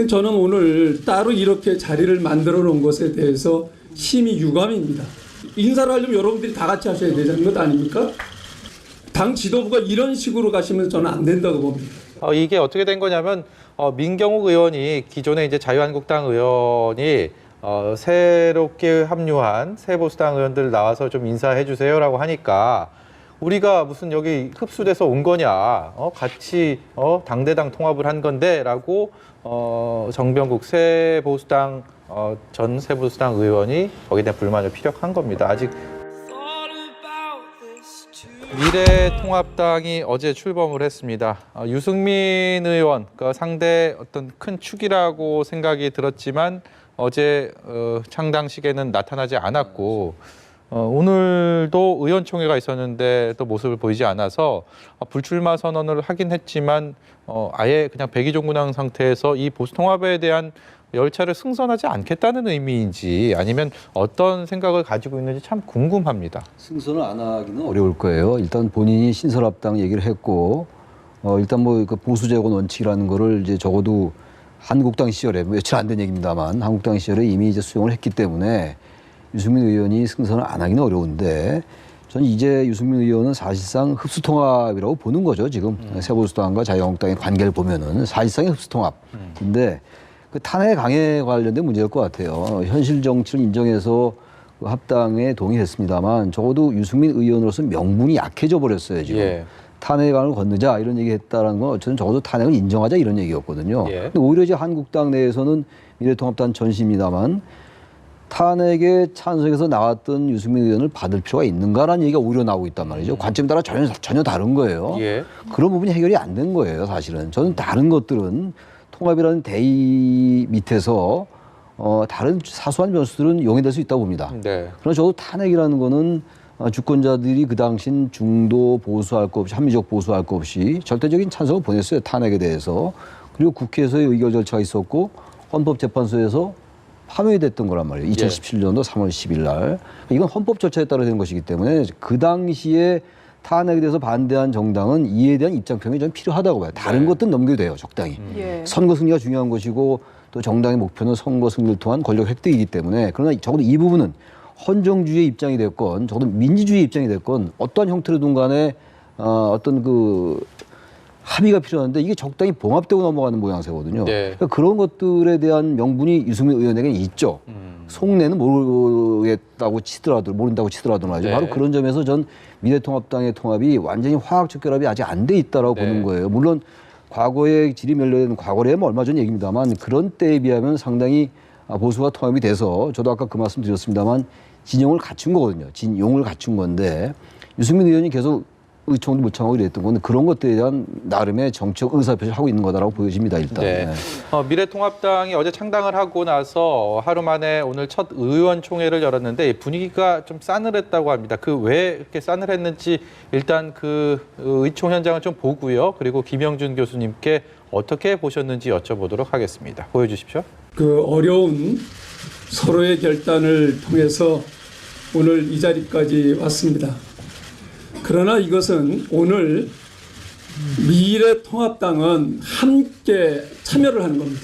저는 오늘 따로 이렇게 자리를 만들어 놓은 것에 대해서 심히 유감입니다. 인사를 하려면 여러분들이 다 같이 하셔야 되는 것 아닙니까? 당 지도부가 이런 식으로 가시면 저는 안 된다고 봅니다. 이게 어떻게 된 거냐면 민경욱 의원이 기존에 이제 자유한국당 의원이 새롭게 합류한 새보수당 의원들 나와서 좀 인사해 주세요라고 하니까 우리가 무슨 여기 흡수돼서 온 거냐, 같이 당대당 통합을 한 건데라고 정병국 새보수당 전 새보수당 의원이 거기에 대한 불만을 피력한 겁니다. 아직 미래통합당이 어제 출범을 했습니다. 유승민 의원, 그 상대 어떤 큰 축이라고 생각이 들었지만 어제 창당식에는 나타나지 않았고 오늘도 의원총회가 있었는데 또 모습을 보이지 않아서 불출마 선언을 하긴 했지만 아예 그냥 백의종군한 상태에서 이 보수통합에 대한 열차를 승선하지 않겠다는 의미인지 아니면 어떤 생각을 가지고 있는지 참 궁금합니다. 승선을 안 하기는 어려울 거예요. 일단 본인이 신설합당 얘기를 했고 일단 뭐 그 보수재건 원칙이라는 거를 이제 적어도 한국당 시절에 며칠 안 된 얘기입니다만 한국당 시절에 이미 이제 수용을 했기 때문에 유승민 의원이 승선을 안 하기는 어려운데 저는 이제 유승민 의원은 사실상 흡수통합이라고 보는 거죠. 지금 새보수당과 자유한국당의 관계를 보면은 사실상의 흡수통합인데 그 탄핵 강에 관련된 문제일 것 같아요. 현실 정치를 인정해서 그 합당에 동의했습니다만 적어도 유승민 의원으로서 명분이 약해져 버렸어요. 지금. 예. 탄핵안을 건너자 이런 얘기 했다는 건 어쨌든 적어도 탄핵을 인정하자 이런 얘기였거든요. 예. 근데 오히려 이제 한국당 내에서는 미래통합당 전시입니다만 탄핵에 찬성해서 나왔던 유승민 의원을 받을 필요가 있는가라는 얘기가 오히려 나오고 있단 말이죠. 관점에 따라 전혀 다른 거예요. 예. 그런 부분이 해결이 안 된 거예요, 사실은. 저는 다른 것들은 통합이라는 대의 밑에서 다른 사소한 변수들은 용해될 수 있다고 봅니다. 네. 그러나 저도 탄핵이라는 거는 주권자들이 그 당신 중도 보수할 것 없이 합리적 보수할 것 없이 절대적인 찬성을 보냈어요. 탄핵에 대해서. 그리고 국회에서의 의결 절차가 있었고 헌법재판소에서 파면됐던 거란 말이에요. 2017년도 3월 10일 날. 이건 헌법 절차에 따라 된 것이기 때문에 그 당시에 탄핵에 대해서 반대한 정당은 이에 대한 입장 표명이 좀 필요하다고 봐요. 다른 것들은 넘겨도 돼요, 적당히. 선거 승리가 중요한 것이고 또 정당의 목표는 선거 승리를 통한 권력 획득이기 때문에 그러나 적어도 이 부분은 헌정주의의 입장이 됐건 적어도 민주주의의 입장이 됐건 어떠한 형태로든 간에 어떤 그 합의가 필요한데 이게 적당히 봉합되고 넘어가는 모양새거든요. 네. 그러니까 그런 것들에 대한 명분이 유승민 의원에게는 있죠. 속내는 모르겠다고 치더라도 모른다고 치더라도 말이죠. 네. 바로 그런 점에서 전 미래통합당의 통합이 완전히 화학적 결합이 아직 안 돼 있다라고 네. 보는 거예요. 물론 과거에 질이 멸려된 과거에 뭐 얼마 전 얘기입니다만 그런 때에 비하면 상당히 보수가 통합이 돼서 저도 아까 그 말씀 드렸습니다만 진영을 갖춘 거거든요. 진용을 갖춘 건데 유승민 의원이 계속 의총도 무청하고 이랬던 건 그런 것들에 대한 나름의 정치적 의사표시를 하고 있는 거다라고 보여집니다. 일단. 네. 미래통합당이 어제 창당을 하고 나서 하루 만에 오늘 첫 의원총회를 열었는데 분위기가 좀 싸늘했다고 합니다. 그 왜 이렇게 싸늘했는지 일단 그 의총 현장을 좀 보고요. 그리고 김영준 교수님께 어떻게 보셨는지 여쭤보도록 하겠습니다. 보여주십시오. 그 어려운 서로의 결단을 통해서 오늘 이 자리까지 왔습니다. 그러나 이것은 오늘 미래통합당은 함께 참여를 하는 겁니다.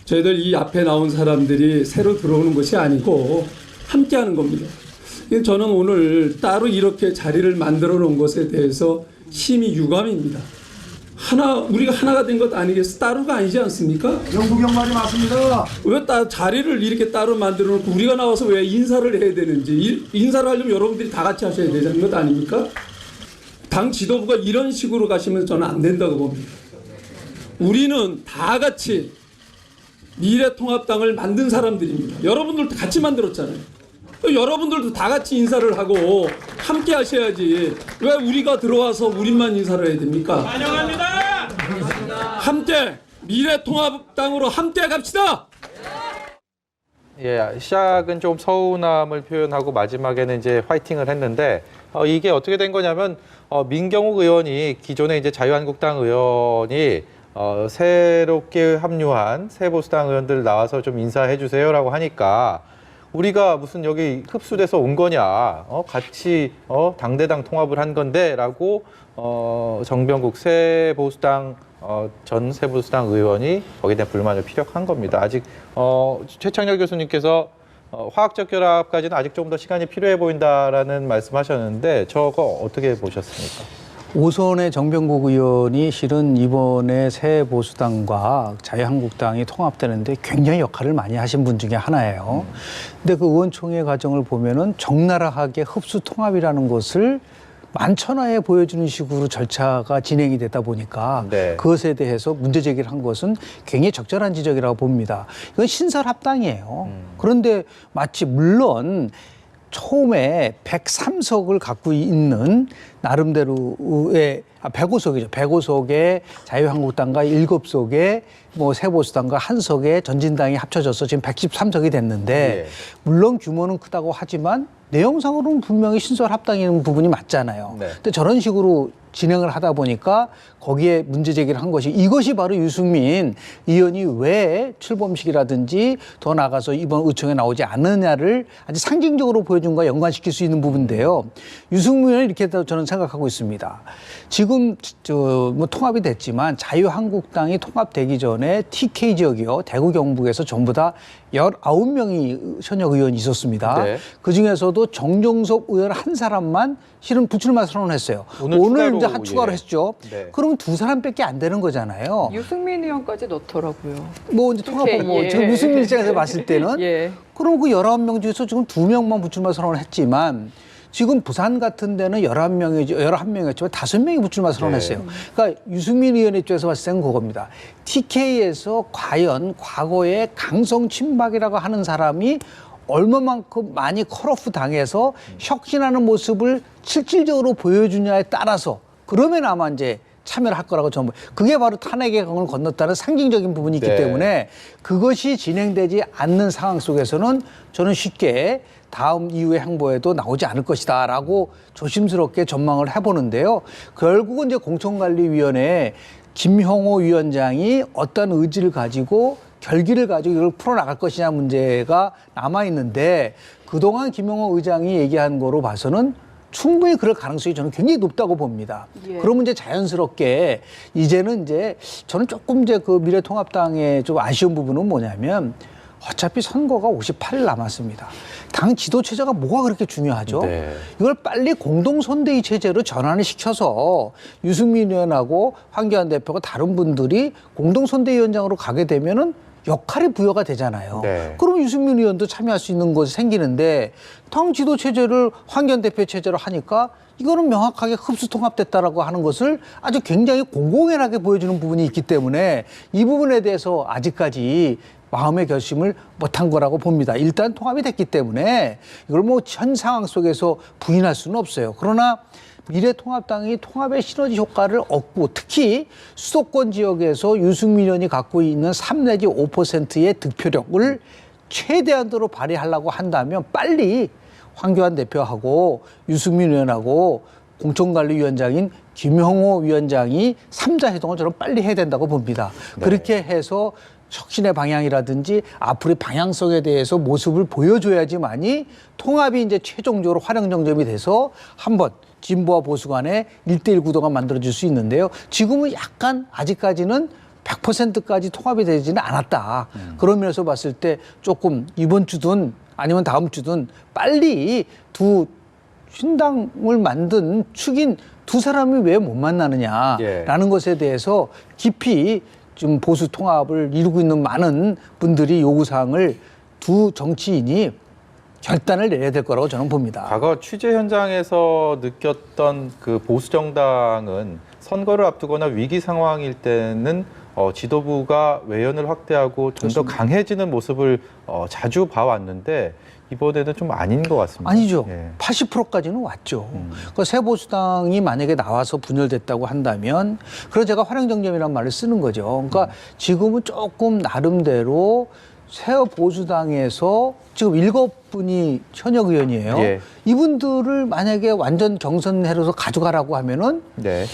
저희들 이 앞에 나온 사람들이 새로 들어오는 것이 아니고 함께 하는 겁니다. 저는 오늘 따로 이렇게 자리를 만들어 놓은 것에 대해서 심히 유감입니다. 우리가 하나가 된 것 아니겠어? 따로가 아니지 않습니까? 영국형 말이 맞습니다. 왜 자리를 이렇게 따로 만들어 놓고 우리가 나와서 왜 인사를 해야 되는지 인사를 하려면 여러분들이 다 같이 하셔야 되는 것 아닙니까? 당 지도부가 이런 식으로 가시면 저는 안 된다고 봅니다. 우리는 다 같이 미래통합당을 만든 사람들입니다. 여러분들도 같이 만들었잖아요. 여러분들도 다 같이 인사를 하고 함께 하셔야지 왜 우리가 들어와서 우리만 인사를 해야 됩니까? 환영합니다. 함께 미래통합당으로 함께 갑시다. 예, 시작은 좀 서운함을 표현하고 마지막에는 이제 화이팅을 했는데 이게 어떻게 된 거냐면 민경욱 의원이 기존에 이제 자유한국당 의원이 새롭게 합류한 새보수당 의원들 나와서 좀 인사해 주세요라고 하니까 우리가 무슨 여기 흡수돼서 온 거냐, 같이 당대당 통합을 한 건데라고 정병국 새보수당 전 새보수당 의원이 거기에 대한 불만을 피력한 겁니다. 아직 최창렬 교수님께서 화학적 결합까지는 아직 좀 더 시간이 필요해 보인다라는 말씀하셨는데 저거 어떻게 보셨습니까? 오선의 정병국 의원이 실은 이번에 새보수당과 자유한국당이 통합되는데 굉장히 역할을 많이 하신 분 중에 하나예요. 근데 그 의원총회 과정을 보면은 적나라하게 흡수 통합이라는 것을 만천하에 보여주는 식으로 절차가 진행이 되다 보니까 네. 그것에 대해서 문제 제기를 한 것은 굉장히 적절한 지적이라고 봅니다. 이건 신설합당이에요. 그런데 마치 물론 처음에 103석을 갖고 있는 나름대로의 105석이죠. 105석의 자유한국당과 7석의 뭐 새보수당과 1석의 전진당이 합쳐져서 지금 113석이 됐는데 예. 물론 규모는 크다고 하지만 내용상으로는 분명히 신설합당인 부분이 맞잖아요. 네. 근데 저런 식으로 진행을 하다 보니까 거기에 문제 제기를 한 것이 이것이 바로 유승민 의원이 왜 출범식이라든지 더 나아가서 이번 의총에 나오지 않느냐를 아주 상징적으로 보여준 것과 연관시킬 수 있는 부분인데요. 유승민 의원은 이렇게 저는 생각하고 있습니다. 지금 뭐 통합이 됐지만 자유한국당이 통합되기 전에 TK 지역이요. 대구 경북에서 전부 다 19명이 현역 의원이 있었습니다. 네. 그중에서도 정종섭 의원 한 사람만 실은 불출마 선언했어요. 오늘 오늘 이제 추가로, 추가로 예. 했죠. 네. 그럼 두 사람밖에 안 되는 거잖아요. 유승민 의원까지 넣더라고요. 뭐 이제 통합하고 뭐 예. 지금 유승민 입장에서 봤을 때는 예. 그럼 그 19명 중에서 지금 2명만 불출마 선언을 했지만 지금 부산 같은 데는 11명이었지만 5명이 불출마 선언했어요. 네. 그러니까 유승민 의원 입장에서 봤을 때는 그겁니다. TK에서 과연 과거에 강성 친박이라고 하는 사람이 얼마만큼 많이 컷오프 당해서 혁신하는 모습을 실질적으로 보여주냐에 따라서 그러면 아마 이제 참여를 할 거라고 저는 그게 바로 탄핵의 강을 건넜다는 상징적인 부분이 있기 네. 때문에 그것이 진행되지 않는 상황 속에서는 저는 쉽게 다음 이후의 행보에도 나오지 않을 것이다라고 조심스럽게 전망을 해보는데요. 결국은 이제 공천관리위원회 김형호 위원장이 어떤 의지를 가지고 결기를 가지고 이걸 풀어나갈 것이냐 문제가 남아있는데 그동안 김형호 의장이 얘기한 거로 봐서는 충분히 그럴 가능성이 저는 굉장히 높다고 봅니다. 예. 그러면 이제 자연스럽게 이제는 이제 저는 조금 이제 그 미래통합당의 좀 아쉬운 부분은 뭐냐면 어차피 선거가 58일 남았습니다. 당 지도 체제가 뭐가 그렇게 중요하죠? 네. 이걸 빨리 공동선대위 체제로 전환을 시켜서 유승민 의원하고 황교안 대표가 다른 분들이 공동선대위원장으로 가게 되면은 역할이 부여가 되잖아요. 네. 그럼 유승민 의원도 참여할 수 있는 것이 생기는데 당 지도 체제를 황교안 대표 체제로 하니까 이거는 명확하게 흡수 통합됐다라고 하는 것을 아주 굉장히 공공연하게 보여주는 부분이 있기 때문에 이 부분에 대해서 아직까지 마음의 결심을 못한 거라고 봅니다. 일단 통합이 됐기 때문에 이걸 뭐 현 상황 속에서 부인할 수는 없어요. 그러나 미래통합당이 통합의 시너지 효과를 얻고 특히 수도권 지역에서 유승민 의원이 갖고 있는 3 내지 5%의 득표력을 최대한으로 발휘하려고 한다면 빨리 황교안 대표하고 유승민 의원하고 공천관리위원장인 김형호 위원장이 3자 회동을 저는 빨리 해야 된다고 봅니다. 네. 그렇게 해서 혁신의 방향이라든지 앞으로의 방향성에 대해서 모습을 보여줘야지만이 통합이 이제 최종적으로 활용정점이 돼서 한번 진보와 보수 간의 1대1 구도가 만들어질 수 있는데요. 지금은 약간 아직까지는 100%까지 통합이 되지는 않았다. 그런 면에서 봤을 때 조금 이번 주든 아니면 다음 주든 빨리 두 신당을 만든 축인 두 사람이 왜 못 만나느냐라는 것에 대해서 깊이 좀 보수 통합을 이루고 있는 많은 분들이 요구사항을 두 정치인이 결단을 내려야 될 거라고 저는 봅니다. 과거 취재 현장에서 느꼈던 그 보수 정당은 선거를 앞두거나 위기 상황일 때는 지도부가 외연을 확대하고 좀 더 강해지는 모습을 자주 봐왔는데 이번에는 좀 아닌 것 같습니다. 아니죠. 예. 80%까지는 왔죠. 그 새보수당이 만약에 나와서 분열됐다고 한다면, 그래서 제가 활용정점이라는 말을 쓰는 거죠. 그러니까 지금은 조금 나름대로 새보수당에서 지금 7분이 현역 의원이에요. 예. 이분들을 만약에 완전 경선해서 가져가라고 하면은 네.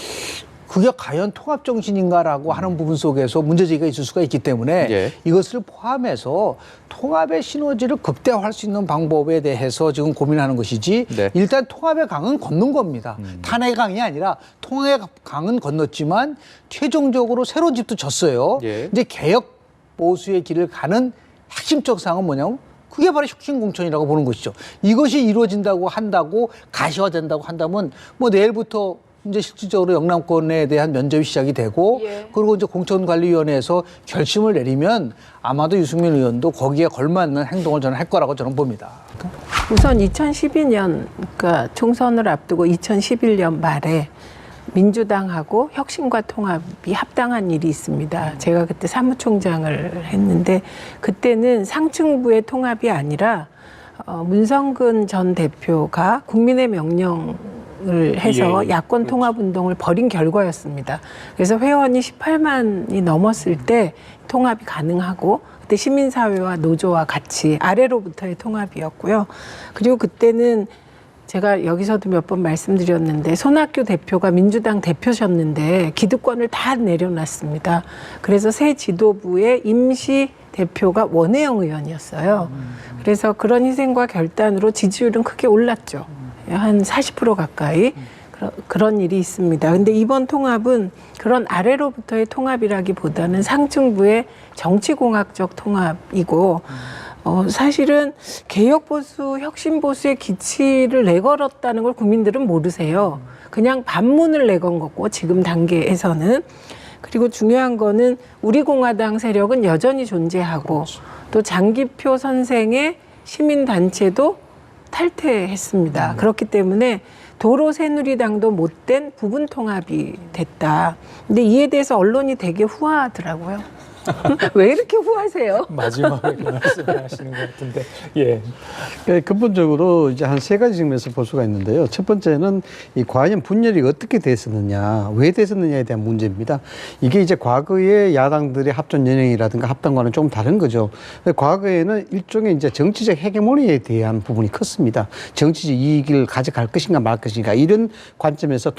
그게 과연 통합 정신인가라고 하는 부분 속에서 문제제기가 있을 수가 있기 때문에 예. 이것을 포함해서 통합의 시너지를 극대화할 수 있는 방법에 대해서 지금 고민하는 것이지 네. 일단 통합의 강은 건넌 겁니다. 탄핵의 강이 아니라 통합의 강은 건넜지만 최종적으로 새로운 집도 졌어요. 예. 이제 개혁 보수의 길을 가는 핵심적 사항은 뭐냐면 그게 바로 혁신공천이라고 보는 것이죠. 이것이 이루어진다고 한다고 가시화된다고 한다면 뭐 내일부터 이제 실질적으로 영남권에 대한 면접이 시작이 되고 예. 그리고 이제 공천관리위원회에서 결심을 내리면 아마도 유승민 의원도 거기에 걸맞는 행동을 저는 할 거라고 저는 봅니다. 우선 2012년 그러니까 총선을 앞두고 2011년 말에 민주당하고 혁신과 통합이 합당한 일이 있습니다. 제가 그때 사무총장을 했는데 그때는 상층부의 통합이 아니라 문성근 전 대표가 국민의 명령을 해서 야권 통합 운동을 벌인 결과였습니다. 그래서 회원이 18만이 넘었을 때 통합이 가능하고 그때 시민사회와 노조와 같이 아래로부터의 통합이었고요. 그리고 그때는 제가 여기서도 몇 번 말씀드렸는데 손학규 대표가 민주당 대표셨는데 기득권을 다 내려놨습니다. 그래서 새 지도부의 임시 대표가 원혜영 의원이었어요. 그래서 그런 희생과 결단으로 지지율은 크게 올랐죠. 한 40% 가까이. 그런 일이 있습니다. 근데 이번 통합은 그런 아래로부터의 통합이라기보다는 상층부의 정치공학적 통합이고 사실은 개혁보수, 혁신보수의 기치를 내걸었다는 걸 국민들은 모르세요. 그냥 반문을 내건 거고 지금 단계에서는. 그리고 중요한 거는 우리 공화당 세력은 여전히 존재하고 또 장기표 선생의 시민단체도 탈퇴했습니다. 그렇기 때문에 도로 새누리당도 못된 부분 통합이 됐다. 근데 이에 대해서 언론이 되게 후하더라고요. 왜 이렇게 후하세요? 마지막에 그 말씀을 하시는 것 같은데, 예. 근본적으로 이제 한 세 가지 측면에서 볼 수가 있는데요. 첫 번째는 이 과연 분열이 어떻게 됐었느냐, 왜 됐었느냐에 대한 문제입니다. 이게 이제 과거의 야당들의 합전 연영이라든가 합당과는 좀 다른 거죠. 과거에는 일종의 이제 정치적 헤게모니에 대한 부분이 컸습니다. 정치적 이익을 가져갈 것인가 말 것인가 이런 관점에서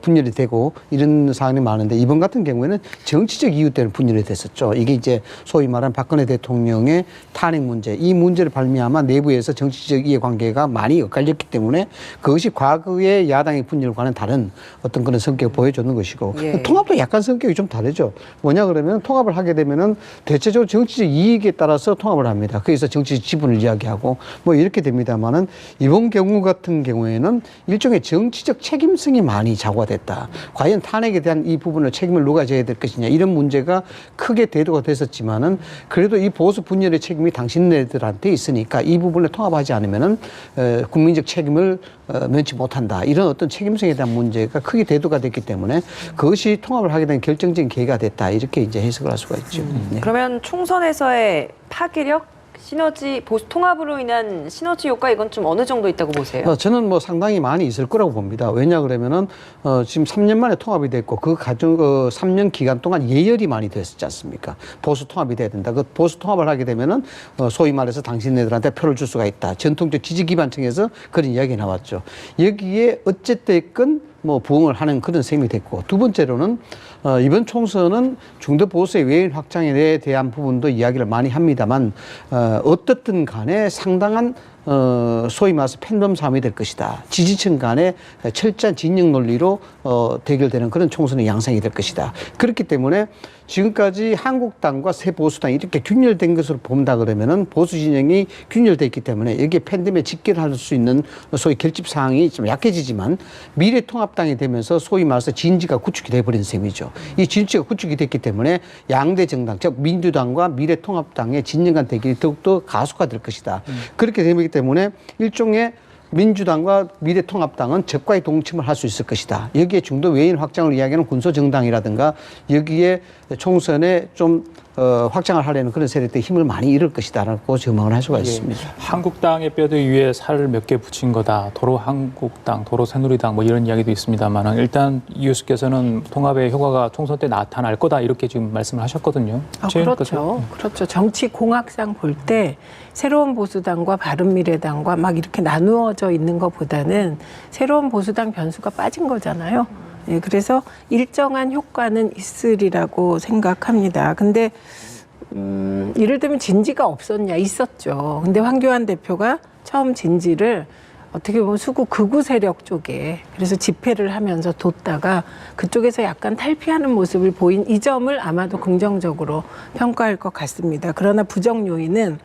분열이 되고 이런 사안이 많은데 이번 같은 경우에는 정치적 이유 때문에 분열이 됐었죠. 이게 이제 소위 말하는 박근혜 대통령의 탄핵 문제, 이 문제를 발미하면 내부에서 정치적 이해관계가 많이 엇갈렸기 때문에 그것이 과거의 야당의 분열과는 다른 어떤 그런 성격을 보여주는 것이고 예. 통합도 약간 성격이 좀 다르죠. 뭐냐 그러면 통합을 하게 되면은 대체적으로 정치적 이익에 따라서 통합을 합니다. 그래서 정치적 지분을 이야기하고 뭐 이렇게 됩니다만은 이번 경우 같은 경우에는 일종의 정치적 책임성이 많이 자고됐다. 과연 탄핵에 대한 이 부분을 책임을 누가 져야 될 것이냐 이런 문제가 크게 대두가 됐었지만은 그래도 이 보수 분열의 책임이 당신네들한테 있으니까 이 부분을 통합하지 않으면은 국민적 책임을 면치 못한다. 이런 어떤 책임성에 대한 문제가 크게 대두가 됐기 때문에 그것이 통합을 하게 된 결정적인 계기가 됐다. 이렇게 이제 해석을 할 수가 있죠. 네. 그러면 총선에서의 파괴력, 시너지, 보수 통합으로 인한 시너지 효과 이건 좀 어느 정도 있다고 보세요? 저는 뭐 상당히 많이 있을 거라고 봅니다. 왜냐 그러면은 지금 3년 만에 통합이 됐고 그 과정 3년 기간 동안 예열이 많이 됐었지 않습니까? 보수 통합이 돼야 된다. 그 보수 통합을 하게 되면은 소위 말해서 당신네들한테 표를 줄 수가 있다. 전통적 지지 기반층에서 그런 이야기 나왔죠. 여기에 어쨌든 뭐 부응을 하는 그런 셈이 됐고 두 번째로는 이번 총선은 중도 보수의 외인 확장에 대한 부분도 이야기를 많이 합니다만 어떻든 간에 상당한 소위 말해서 팬덤 싸움이 될 것이다. 지지층 간의 철저한 진영 논리로 대결되는 그런 총선의 양상이 될 것이다. 그렇기 때문에 지금까지 한국당과 새 보수당이 이렇게 균열된 것으로 본다 그러면은 보수 진영이 균열돼 있기 때문에 여기에 팬덤에 직결할 수 있는 소위 결집 사항이 좀 약해지지만 미래통합당이 되면서 소위 말해서 진지가 구축이 돼버린 셈이죠. 이 진지가 구축이 됐기 때문에 양대 정당, 즉 민주당과 미래통합당의 진영 간 대결이 더욱더 가속화될 것이다. 그렇게 되기 때문에 일종의 민주당과 미래통합당은 적과의 동침을 할 수 있을 것이다. 여기에 중도 외인 확장을 이야기하는 군소정당이라든가 여기에 총선에 좀 확장을 하려는 그런 세력들이 힘을 많이 잃을 것이다라고 전망을 할 수가 있습니다. 한국당의 뼈대 위에 살 몇 개 붙인 거다. 도로 한국당, 도로 새누리당 뭐 이런 이야기도 있습니다만 일단 이 교수께서는 통합의 효과가 총선 때 나타날 거다 이렇게 지금 말씀을 하셨거든요. 그렇죠. 그렇죠. 정치 공학상 볼 때 새로운 보수당과 바른미래당과 막 이렇게 나누어져 있는 것보다는 새로운 보수당 변수가 빠진 거잖아요. 예, 그래서 일정한 효과는 있으리라고 생각합니다. 근데 예를 들면 진지가 없었냐? 있었죠. 근데 황교안 대표가 처음 진지를 어떻게 보면 수구 극우 세력 쪽에 그래서 집회를 하면서 뒀다가 그쪽에서 약간 탈피하는 모습을 보인 이 점을 아마도 긍정적으로 평가할 것 같습니다. 그러나 부정 요인은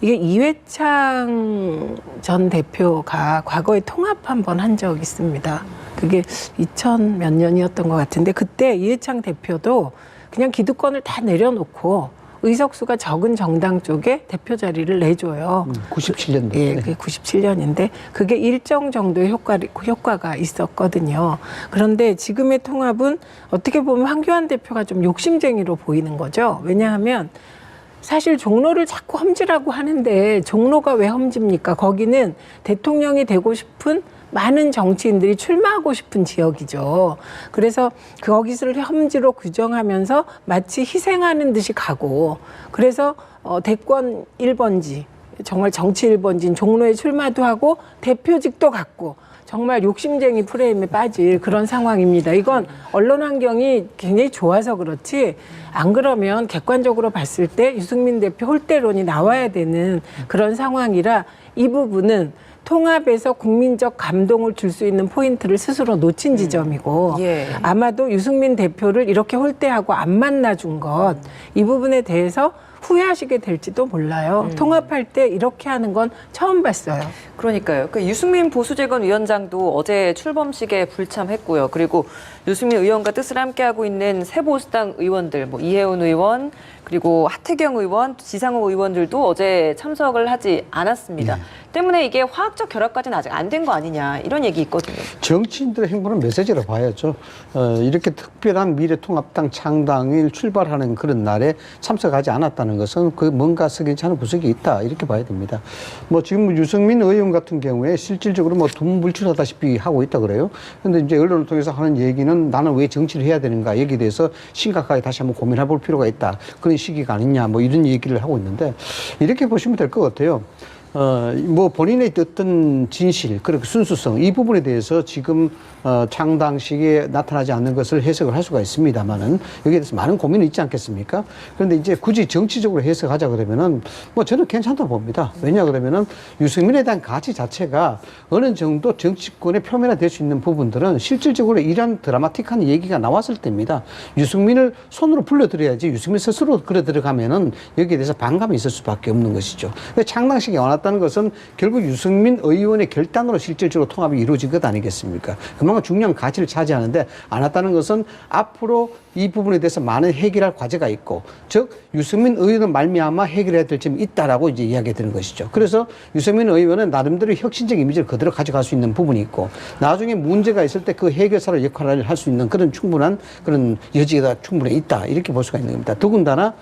이게 이회창 전 대표가 과거에 통합 한번 한 적 있습니다. 그게 2000 몇 년이었던 것 같은데 그때 이회창 대표도 그냥 기득권을 다 내려놓고 의석수가 적은 정당 쪽에 대표 자리를 내줘요. 97년도. 예, 그게 97년인데 그게 일정 정도의 효과가 있었거든요. 그런데 지금의 통합은 어떻게 보면 황교안 대표가 좀 욕심쟁이로 보이는 거죠. 왜냐하면 사실 종로를 자꾸 험지라고 하는데 종로가 왜 험지입니까? 거기는 대통령이 되고 싶은 많은 정치인들이 출마하고 싶은 지역이죠. 그래서 거기를 험지로 규정하면서 마치 희생하는 듯이 가고 그래서 대권 1번지 정말 정치 1번지인 종로에 출마도 하고 대표직도 갖고 정말 욕심쟁이 프레임에 빠질 그런 상황입니다. 이건 언론 환경이 굉장히 좋아서 그렇지 안 그러면 객관적으로 봤을 때 유승민 대표 홀대론이 나와야 되는 그런 상황이라 이 부분은 통합에서 국민적 감동을 줄 수 있는 포인트를 스스로 놓친 지점이고 예. 아마도 유승민 대표를 이렇게 홀대하고 안 만나준 것 이 부분에 대해서 후회하시게 될지도 몰라요. 통합할 때 이렇게 하는 건 처음 봤어요. 그러니까요. 그 유승민 보수재건 위원장도 어제 출범식에 불참했고요. 그리고 유승민 의원과 뜻을 함께하고 있는 새 보수당 의원들, 뭐 이혜훈 의원, 그리고 하태경 의원, 지상호 의원들도 어제 참석을 하지 않았습니다. 때문에 이게 화학적 결합까지는 아직 안 된 거 아니냐 이런 얘기 있거든요. 정치인들의 행보는 메시지로 봐야죠. 이렇게 특별한 미래통합당 창당일 출발하는 그런 날에 참석하지 않았다는 것은 그 뭔가 석연치 않은 구석이 있다 이렇게 봐야 됩니다. 뭐 지금 유승민 의원 같은 경우에 실질적으로 뭐 두문불출하다시피 하고 있다 그래요. 그런데 이제 언론을 통해서 하는 얘기는 나는 왜 정치를 해야 되는가 여기에 대해서 심각하게 다시 한번 고민해 볼 필요가 있다. 그런 시기가 아니냐 뭐 이런 얘기를 하고 있는데 이렇게 보시면 될 것 같아요. 뭐 본인의 어떤 진실, 그리고 순수성 이 부분에 대해서 지금 창당식에 나타나지 않는 것을 해석을 할 수가 있습니다만은 여기에 대해서 많은 고민이 있지 않겠습니까? 그런데 이제 굳이 정치적으로 해석하자 그러면은 뭐 저는 괜찮다고 봅니다. 왜냐 그러면은 유승민에 대한 가치 자체가 어느 정도 정치권의 표면화될 수 있는 부분들은 실질적으로 이런 드라마틱한 얘기가 나왔을 때입니다. 유승민을 손으로 불러들여야지 유승민 스스로 끌어 들어가면은 여기에 대해서 반감이 있을 수밖에 없는 것이죠. 근데 창당식에 왔다는 것은 결국 유승민 의원의 결단으로 실질적으로 통합이 이루어진 것 아니겠습니까? 그만큼 중요한 가치를 차지하는데 안 왔다는 것은 앞으로 이 부분에 대해서 많은 해결할 과제가 있고, 즉 유승민 의원은 말미암아 해결해야 될 점이 있다라고 이제 이야기가 되는 것이죠. 그래서 유승민 의원은 나름대로 혁신적 이미지를 그대로 가져갈 수 있는 부분이 있고, 나중에 문제가 있을 때 그 해결사로 역할을 할 수 있는 그런 충분한 그런 여지가 충분히 있다 이렇게 볼 수가 있는 겁니다. 더군다나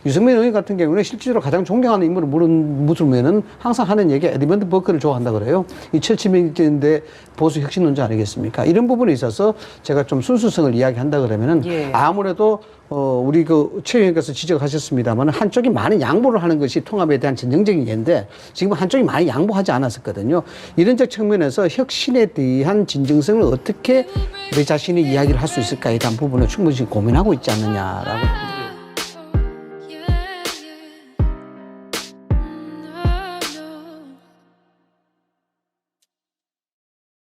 유승민 의원 같은 경우는 실질적으로 가장 존경하는 인물을 물으면은 항상 하는 얘기가 에드먼드 버크를 좋아한다 그래요. 이 77명대 보수 혁신론자 아니겠습니까? 이런 부분에 있어서 제가 좀 순수성을 이야기한다 그러면은 아무래도 우리 그 최 의원께서 지적하셨습니다만 한쪽이 많은 양보를 하는 것이 통합에 대한 전형적인 예인데 지금 한쪽이 많이 양보하지 않았었거든요. 이런적 측면에서 혁신에 대한 진정성을 어떻게 우리 자신이 이야기를 할 수 있을까에 대한 부분을 충분히 고민하고 있지 않느냐라고